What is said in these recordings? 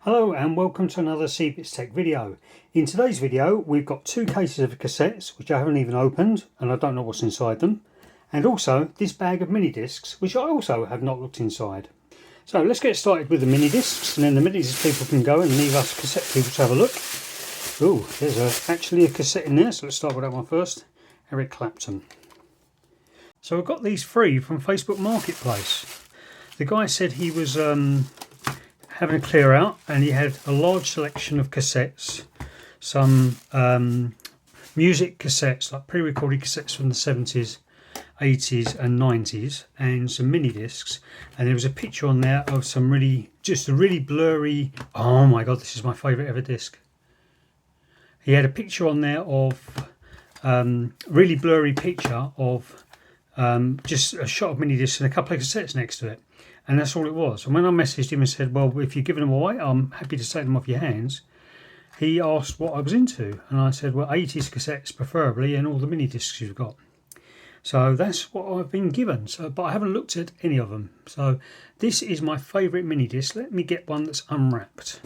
Hello and welcome to another C-Bits Tech video. In today's video we've got two cases of cassettes which I haven't even opened and I don't know what's inside them, and also this bag of mini discs which I also have not looked inside. So let's get started with the mini discs, and then the mini disc people can go and leave us cassette people to have a look. Oh, there's actually a cassette in there, so let's start with that one first. Eric Clapton. So I've got these free from Facebook Marketplace. The guy said he was having a clear out and he had a large selection of cassettes, some music cassettes, like pre-recorded cassettes from the 70s, 80s and 90s, and some mini discs, and there was a picture on there of some really blurry, oh my god, this is my favourite ever disc. He had a picture on there of really blurry picture of just a shot of mini discs and a couple of cassettes next to it. And that's all it was. And when I messaged him and said, well, if you're giving them away, I'm happy to take them off your hands, he asked what I was into. And I said, well, 80s cassettes preferably, and all the mini discs you've got. So that's what I've been given. But I haven't looked at any of them. So this is my favourite mini disc. Let me get one that's unwrapped.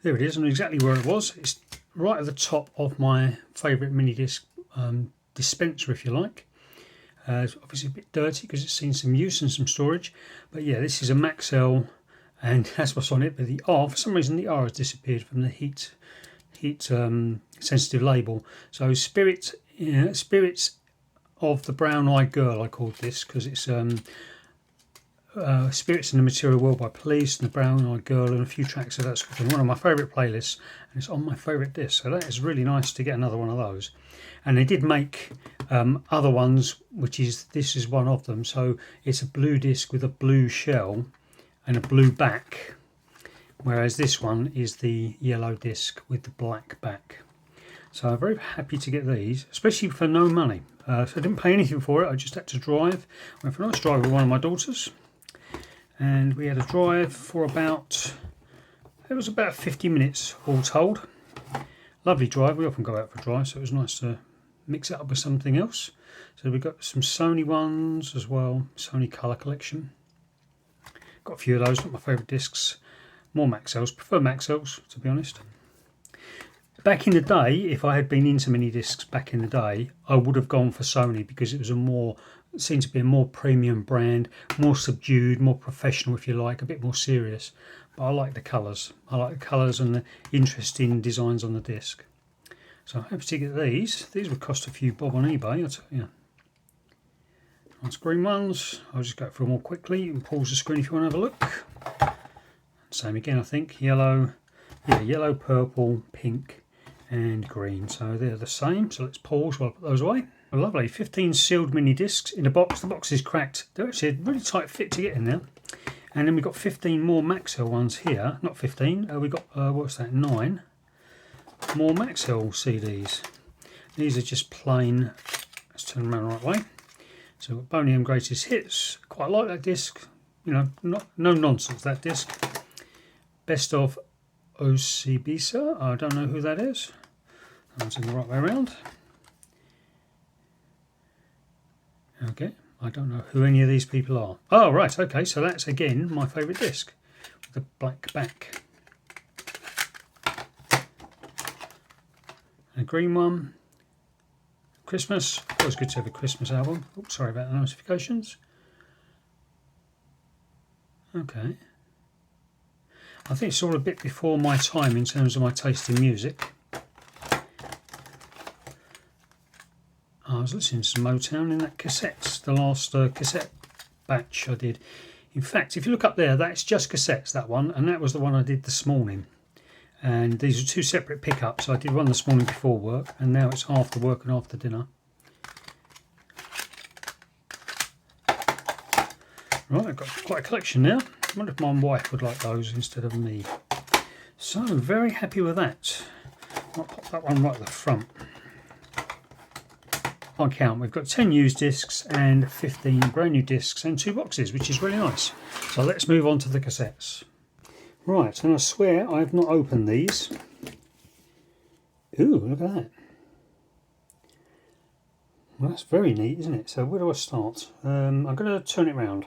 There it is. I know exactly where it was. It's right at the top of my favourite mini disc dispenser, if you like. It's obviously a bit dirty because it's seen some use and some storage, but yeah, this is a Maxell, and that's what's on it. But the R, for some reason, the R has disappeared from the heat sensitive label. So spirits of the Brown-Eyed Girl, I called this, because it's Spirits in the Material World by Police and the Brown-Eyed Girl and a few tracks of that sort of thing. One of my favourite playlists, and it's on my favourite disc. So that is really nice to get another one of those. And they did make other ones, this is one of them. So it's a blue disc with a blue shell and a blue back, whereas this one is the yellow disc with the black back. So I'm very happy to get these, especially for no money. So I didn't pay anything for it. I just had to drive. I went for a nice drive with one of my daughters, and we had a drive for about 50 minutes all told. Lovely drive. We often go out for drives, so it was nice to mix it up with something else. So we've got some Sony ones as well, Sony colour collection. Got a few of those, not my favourite discs. More Maxells, prefer Maxells to be honest. Back in the day, if I had been into mini discs back in the day, I would have gone for Sony because it was seemed to be a more premium brand, more subdued, more professional if you like, a bit more serious. But I like the colours. I like the colours and the interesting designs on the disc. So I'm happy to get these. These would cost a few bob on eBay, I'll tell you. Nice green ones. I'll just go through them all quickly. You can pause the screen if you want to have a look. Same again, I think. Yellow, purple, pink and green. So they're the same. So let's pause while I put those away. Oh, lovely. 15 sealed mini discs in a box. The box is cracked. They're actually a really tight fit to get in there. And then we've got 15 more Maxell ones here. Not 15. We've got, what's that, 9 more Maxell CDs. These are just plain. Let's turn them around the right way. So we've got Boney M Greatest Hits. Quite like that disc. You know, no nonsense, that disc. Best of Osibisa. I don't know who that is. That's in the right way around. Okay, I don't know who any of these people are. Oh, right, okay, so that's again my favourite disc with the black back. A green one. Christmas. Always good to have a Christmas album. Oops, sorry about the notifications. Okay. I think it's all a bit before my time in terms of my taste in music. I was listening to some Motown in that cassette, the last cassette batch I did. In fact, if you look up there, that's just cassettes, that one, and that was the one I did this morning. And these are two separate pickups. I did one this morning before work, and now it's after work and after dinner. Right, I've got quite a collection now. I wonder if my wife would like those instead of me. So, very happy with that. I'll pop that one right at the front. I count, we've got 10 used discs and 15 brand new discs and 2 boxes, which is really nice. So let's move on to the cassettes. Right, and I swear I've not opened these. Ooh, look at that. Well, that's very neat, isn't it? So where do I start? I'm going to turn it around.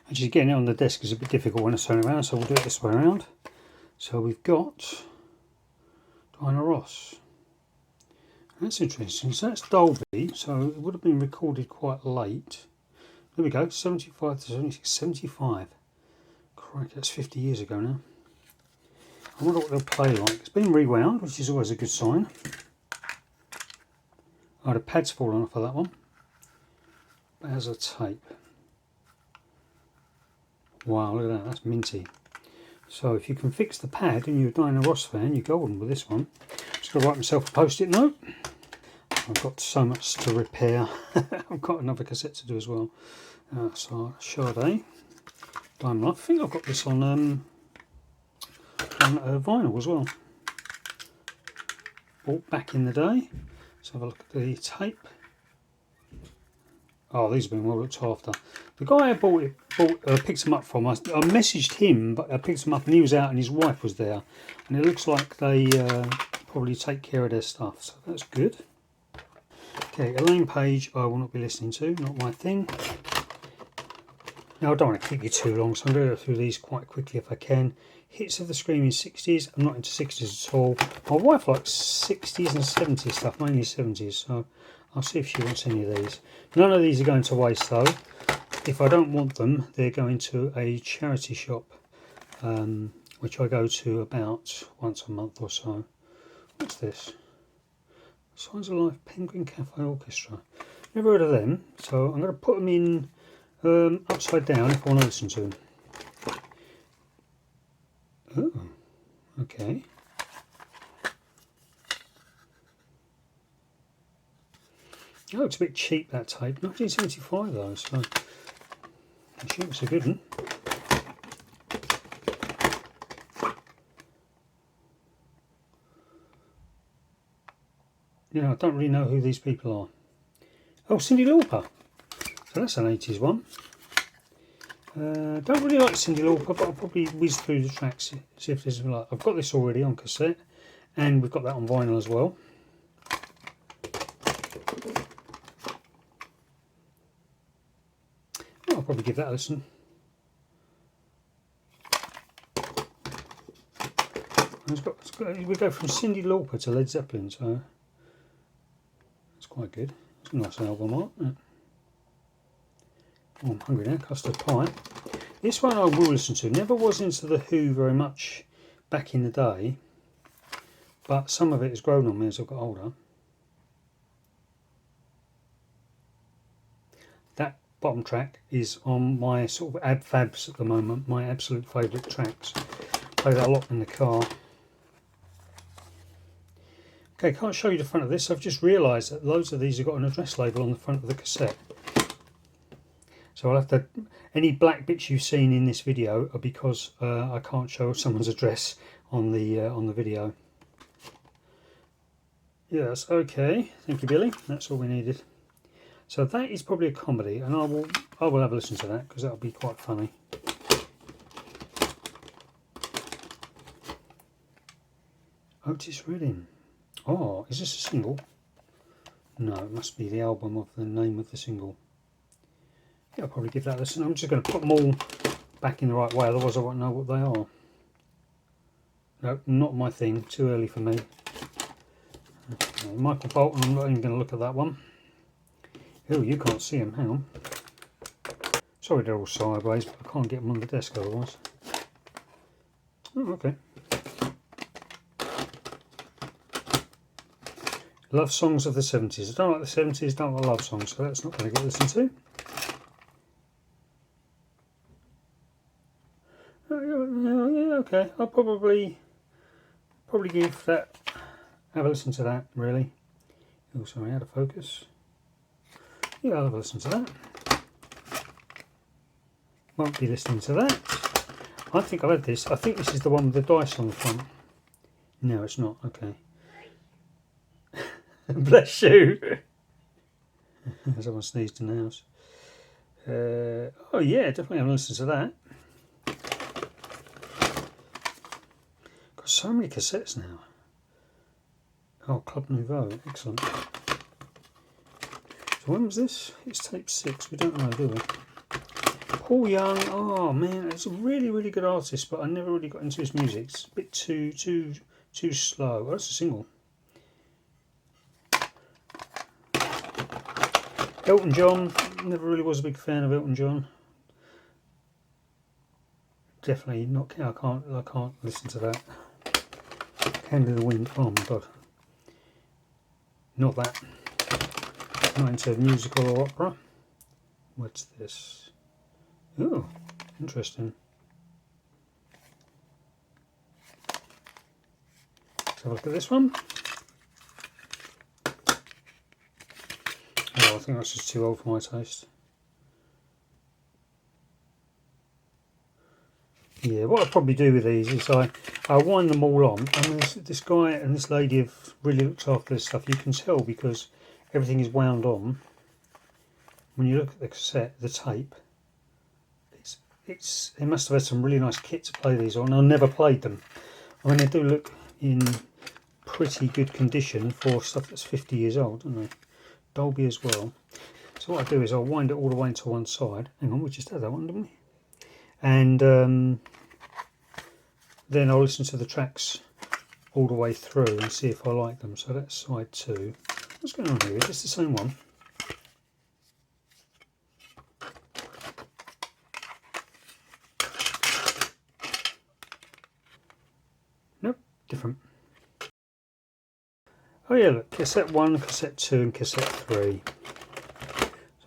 Actually, getting it on the desk is a bit difficult when I turn it around, so we'll do it this way around. So we've got Diana Ross. That's interesting. So that's Dolby. So it would have been recorded quite late. There we go. 75 to 76. 75. Crikey, that's 50 years ago now. I wonder what they'll play like. It's been rewound, which is always a good sign. Oh, the pad's fallen off of that one. But as a tape. Wow, look at that. That's minty. So if you can fix the pad and you're a Diana Ross fan, you're golden with this one. Just got to write myself a post-it note. I've got so much to repair. I've got another cassette to do as well. So Sade, Diamond. I think I've got this on vinyl as well. Bought back in the day. Let's have a look at the tape. Oh, these have been well looked after. The guy I picked them up from, I messaged him, but I picked them up and he was out and his wife was there. And it looks like they probably take care of their stuff, so that's good. Okay, Elaine Page I will not be listening to, not my thing. Now I don't want to keep you too long, so I'm going to go through these quite quickly if I can. Hits of the Screaming 60s, I'm not into 60s at all. My wife likes 60s and 70s stuff, mainly 70s, so I'll see if she wants any of these. None of these are going to waste though. If I don't want them, they're going to a charity shop, which I go to about once a month or so. What's this? Signs of Life Penguin Cafe Orchestra. Never heard of them, so I'm going to put them in upside down if I want to listen to them. Oh, okay. It looks a bit cheap, that tape. 1975 though, so I'm sure it's a good one. Yeah, I don't really know who these people are. Oh, Cyndi Lauper. So that's an 80s one. Don't really like Cyndi Lauper, but I'll probably whiz through the tracks, see if there's like. I've got this already on cassette, and we've got that on vinyl as well. I'll probably give that a listen. We go from Cyndi Lauper to Led Zeppelin, so that's quite good. It's a nice album, isn't it? Oh, I'm hungry now. Custard pie. This one I will listen to. Never was into the Who very much back in the day, but some of it has grown on me as I've got older. That bottom track is on my sort of ab fabs at the moment, my absolute favourite tracks. Play that a lot in the car. Okay, can't show you the front of this. I've just realised that loads of these have got an address label on the front of the cassette. So I'll have to, any black bits you've seen in this video are because I can't show someone's address on the video. Yes, okay. Thank you, Billy. That's all we needed. So that is probably a comedy, and I will have a listen to that because that'll be quite funny. Otis Redding. Oh, is this a single? No, it must be the album of the name of the single. Yeah, I'll probably give that a listen. I'm just going to put them all back in the right way, otherwise I won't know what they are. No, not my thing. Too early for me. Okay, Michael Bolton, I'm not even going to look at that one. Oh, you can't see them. Hang on. Sorry, they're all sideways, but I can't get them on the desk otherwise. Oh, okay. Love songs of the 70s. I don't like the 70s, don't like love songs, so that's not going to get listened to. Yeah, okay. I'll probably give that, have a listen to that, really. Oh, sorry, out of focus. Yeah, I'll have a listen to that. Won't be listening to that. I think I've had this. I think this is the one with the dice on the front. No, it's not. Okay. Bless you. Someone sneezed in the house. Oh yeah, definitely have a listen to that. Got so many cassettes now. Oh, Club Nouveau, excellent. So when was this? It's tape 6. We don't know, do we? Paul Young, oh man, he's a really good artist, but I never really got into his music. It's a bit too slow. Oh, that's a single. Elton John, never really was a big fan of Elton John. Definitely not. I can't listen to that. Candle in the Wind. Oh my god. Not that. Not into musical or opera. What's this? Oh, interesting. Let's have a look at this one. Oh, I think that's just too old for my taste. Yeah, what I'll probably do with these is I wind them all on, and this guy and this lady have really looked after this stuff. You can tell because everything is wound on. When you look at the cassette, the tape, they must have had some really nice kit to play these on. I never played them. I mean, they do look in pretty good condition for stuff that's 50 years old, don't they? Dolby as well. So what I do is I'll wind it all the way into one side. Hang on, we just had that one, didn't we? And then I'll listen to the tracks all the way through and see if I like them. So that's side 2. What's going on here? Is this the same one? Nope, different. Oh yeah, look, cassette 1, cassette 2 and cassette 3.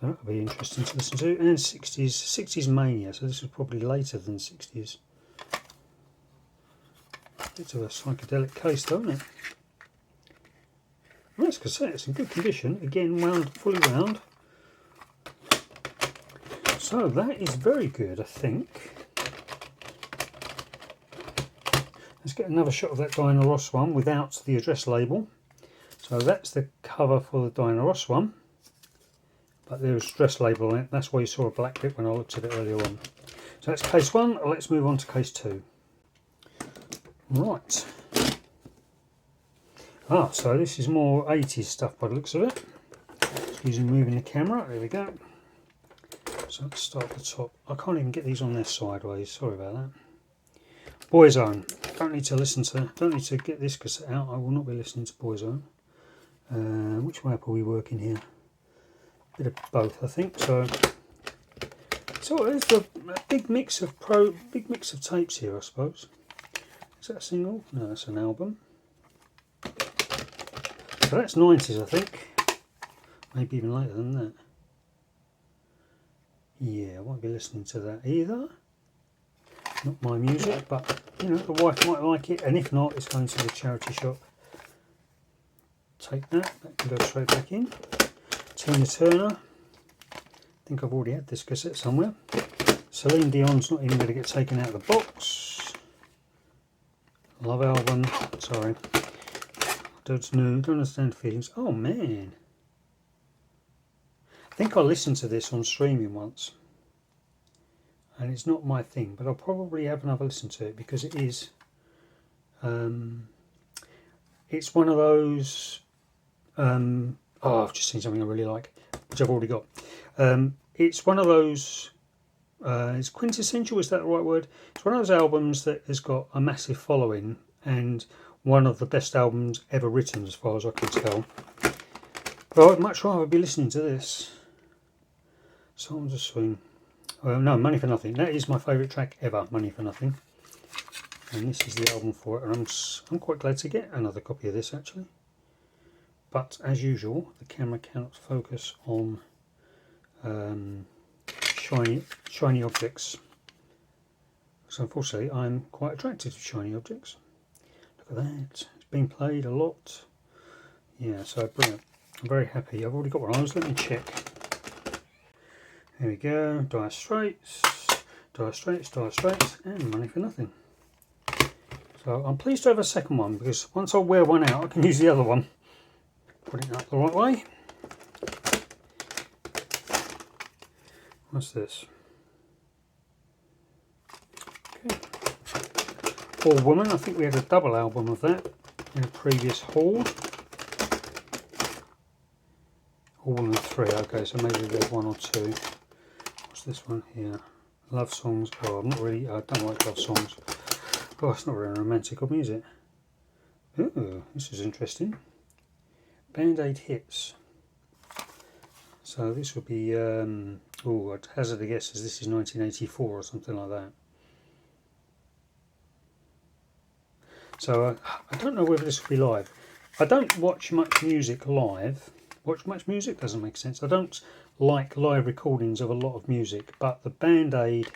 So that'll be interesting to listen to. And 60s Mania, so this is probably later than 60s. Bit of a psychedelic case though, isn't it? Nice cassette, it's in good condition. Again, fully wound. So that is very good, I think. Let's get another shot of that Diana Ross one without the address label. So that's the cover for the Diana Ross one. But there's a address label on it. That's why you saw a black bit when I looked at it earlier on. So that's case 1. Let's move on to case 2. Right. So this is more 80s stuff by the looks of it. Excuse me moving the camera. There we go. So let's start at the top. I can't even get these on there sideways. Sorry about that. Boyzone. Don't need to get this cassette out. I will not be listening to Boyzone. Which way up are we working here? Bit of both, I think. So it's a big mix of tapes here, I suppose. Is that a single? No, that's an album. So that's 90s, I think. Maybe even later than that. Yeah, I won't be listening to that either. Not my music, but you know, the wife might like it, and if not, it's going to the charity shop. Take that can go straight back in. Tina Turner. I think I've already had this cassette somewhere. Celine Dion's not even going to get taken out of the box. Love album. Sorry. Don't understand feelings. Oh man. I think I listened to this on streaming once. And it's not my thing, but I'll probably have another listen to it because it is. It's one of those. I've just seen something I really like, which I've already got. It's one of those. It's quintessential. Is that the right word? It's one of those albums that has got a massive following and one of the best albums ever written, as far as I can tell. But I'd much rather be listening to this. Songs of Swing. Well, no, Money for Nothing. That is my favourite track ever, Money for Nothing. And this is the album for it. And I'm quite glad to get another copy of this, actually. But as usual, the camera cannot focus on shiny objects. So unfortunately, I'm quite attracted to shiny objects. Look at that. It's being played a lot. Yeah, so brilliant. I'm very happy. I've already got one of those. Let me check. There we go. Dire Straits, and Money for Nothing. So I'm pleased to have a second one because once I wear one out, I can use the other one. Put it up the right way. What's this? Okay. Poor Woman. I think we had a double album of that in a previous haul. All in 3. Okay, so maybe there's 1 or 2. What's this one here? Love songs. Oh, I'm not really. I don't like love songs. Oh, it's not very romantic of me, is it? Ooh, this is interesting. Band-Aid hits. So this would be. Oh, I'd hazard a guess as this is 1984 or something like that. So I don't know whether this will be live. I don't watch much music live. Watch much music doesn't make sense. I don't like live recordings of a lot of music, but the Band-Aid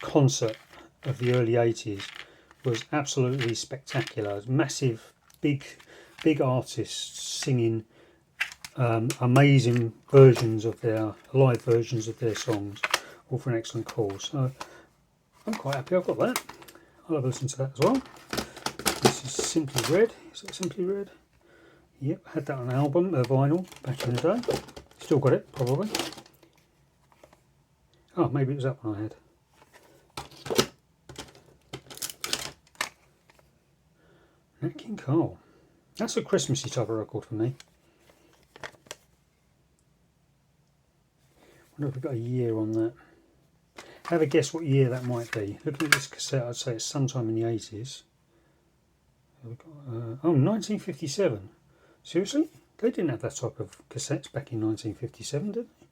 concert of the early 80s was absolutely spectacular. Massive, big artists singing amazing versions of their live versions of their songs, all for an excellent cause. So I'm quite happy I've got that. I'll have a listen to that as well. This is Simply Red. Is it Simply Red? Yep, had that on album, vinyl, back in the day. Still got it, probably. Oh, maybe it was that one I had. Nat King Cole. That's a Christmassy type of record for me. Wonder if we've got a year on that. Have a guess what year that might be. Looking at this cassette, I'd say it's sometime in the 80s. Oh, 1957. Seriously? They didn't have that type of cassettes back in 1957, did they?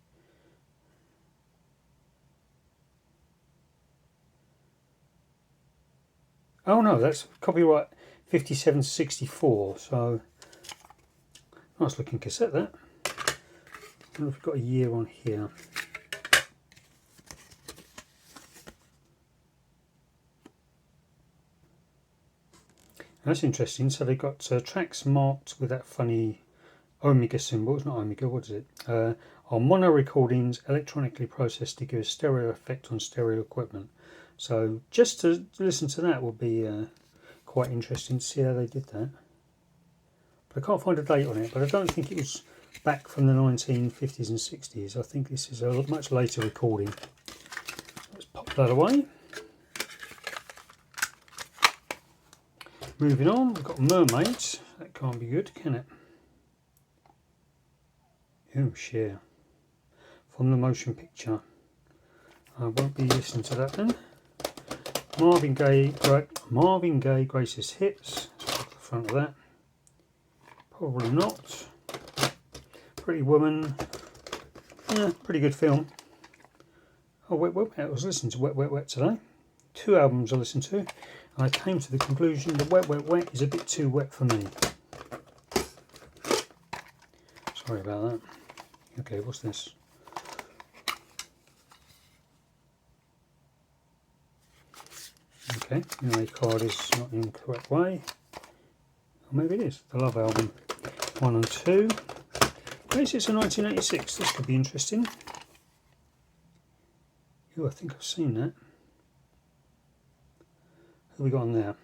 Oh no, that's copyright 57/64, so nice looking cassette that. I wonder if we've got a year on here. That's interesting. So they've got tracks marked with that funny Omega symbol. It's not Omega, what is it? Are mono recordings electronically processed to give a stereo effect on stereo equipment. So just to listen to that would be quite interesting to see how they did that. But I can't find a date on it, but I don't think it was back from the 1950s and 60s. I think this is a much later recording. Let's pop that away. Moving on, we've got Mermaids. That can't be good, can it? Oh, Cher. From the motion picture. I won't be listening to that then. Marvin Gaye, Greatest Hits. Let's put the front of that. Probably not. Pretty Woman. Yeah, pretty good film. Oh, Wet Wet Wet. I was listening to Wet Wet Wet today. 2 albums I listened to. I came to the conclusion that Wet Wet Wet is a bit too wet for me. Sorry about that. Okay, what's this? Okay, the card is not in the correct way. Or maybe it is. The Love album 1 and 2. Yes, it's a 1986. This could be interesting. Oh, I think I've seen that. Who have we got on there?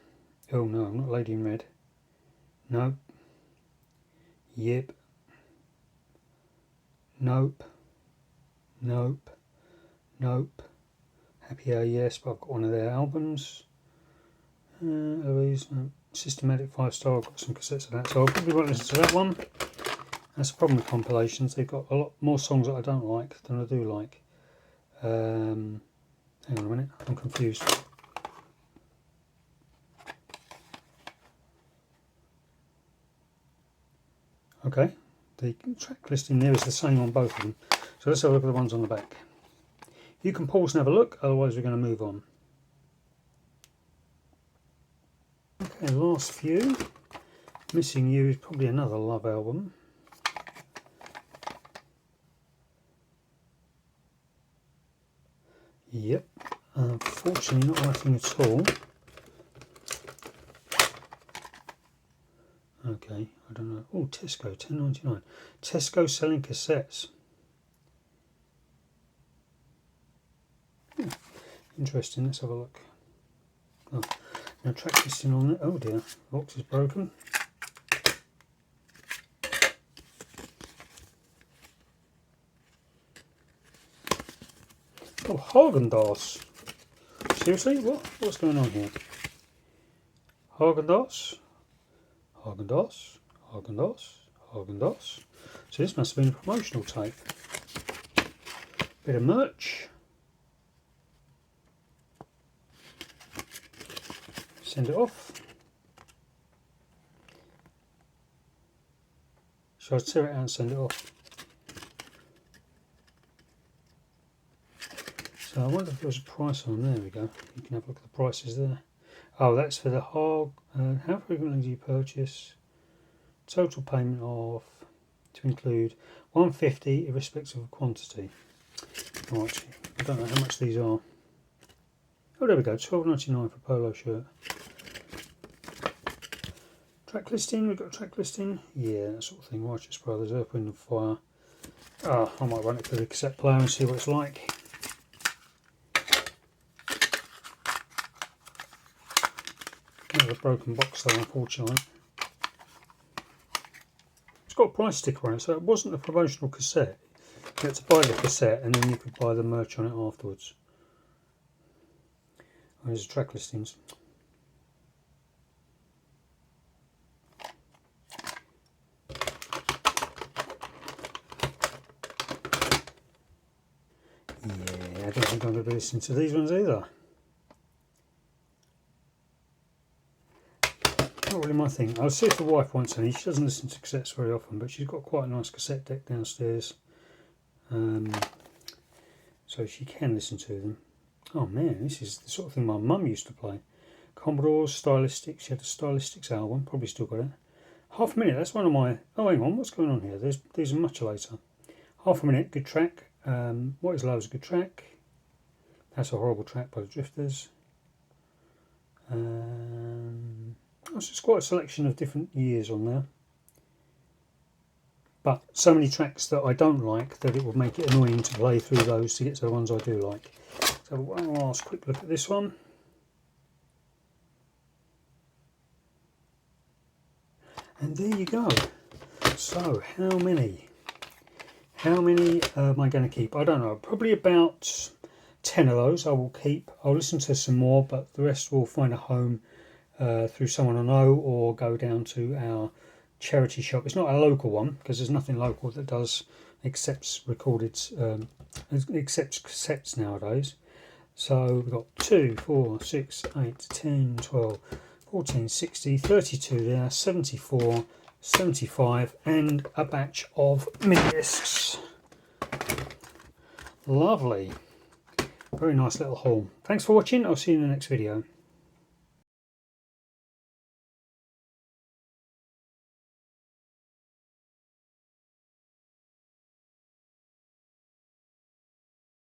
Oh no, not Lady in Red. Nope. Yep. Nope. Nope. Nope. Happier, yes, but I've got one of their albums. Louise, no. Systematic 5-star. I've got some cassettes of that, so I'll probably won't listen to that one. That's the problem with compilations. They've got a lot more songs that I don't like than I do like. Hang on a minute, I'm confused. Okay, the track listing there is the same on both of them. So let's have a look at the ones on the back. You can pause and have a look, otherwise we're going to move on. Okay, last few. Missing You is probably another Love album. Yep, unfortunately not nothing at all. Okay, I don't know. Oh, Tesco, $10.99. Tesco selling cassettes. Interesting, let's have a look. Oh, no track listing on it. Oh dear, box is broken. Oh, Haagen-Dazs. Seriously? What's going on here? Haagen-Dazs? Haagen-Dazs? Haagen-Dazs? Haagen-Dazs? So this must have been a promotional tape. Bit of merch. Send it off. Shall I tear it out and send it off? So I wonder if there was a price on. There we go. You can have a look at the prices there. Oh, that's for the hog. How frequently do you purchase? Total payment of, to include, $150 irrespective of quantity. Right, I don't know how much these are. Oh, there we go. $12.99 for a polo shirt. Track listing. We've got a track listing. Yeah, that sort of thing. Righteous Brothers, Earth, Wind and Fire. I might run it through the cassette player and see what it's like. Another broken box though, unfortunately. It's got a price sticker on it, so it wasn't a promotional cassette. You had to buy the cassette and then you could buy the merch on it afterwards. Oh, there's the track listings. Yeah, I don't think I'm going to be listening to these ones either. Not really my thing. I'll see if the wife wants any. She doesn't listen to cassettes very often, but she's got quite a nice cassette deck downstairs, so she can listen to them. Oh man, this is the sort of thing my mum used to play. Commodores, Stylistics. She had a Stylistics album, probably still got it. Half a Minute, that's one of my... Oh, hang on, what's going on here? These are much later. Half a Minute, good track. What is Love is a good track. That's a Horrible Track by the Drifters. It's just quite a selection of different years on there. But so many tracks that I don't like that it would make it annoying to play through those to get to the ones I do like. So one last quick look at this one. And there you go. So how many am I going to keep? I don't know, probably about 10 of those I will keep. I'll listen to some more, but the rest will find a home through someone I know or go down to our charity shop. It's not a local one because there's nothing local that accepts recorded, accepts cassettes nowadays. So we've got 2, 4, 6, 8, 10, 12, 14, 60, 32 there, 74, 75 and a batch of mini discs. Lovely. Very nice little haul. Thanks for watching. I'll see you in the next video.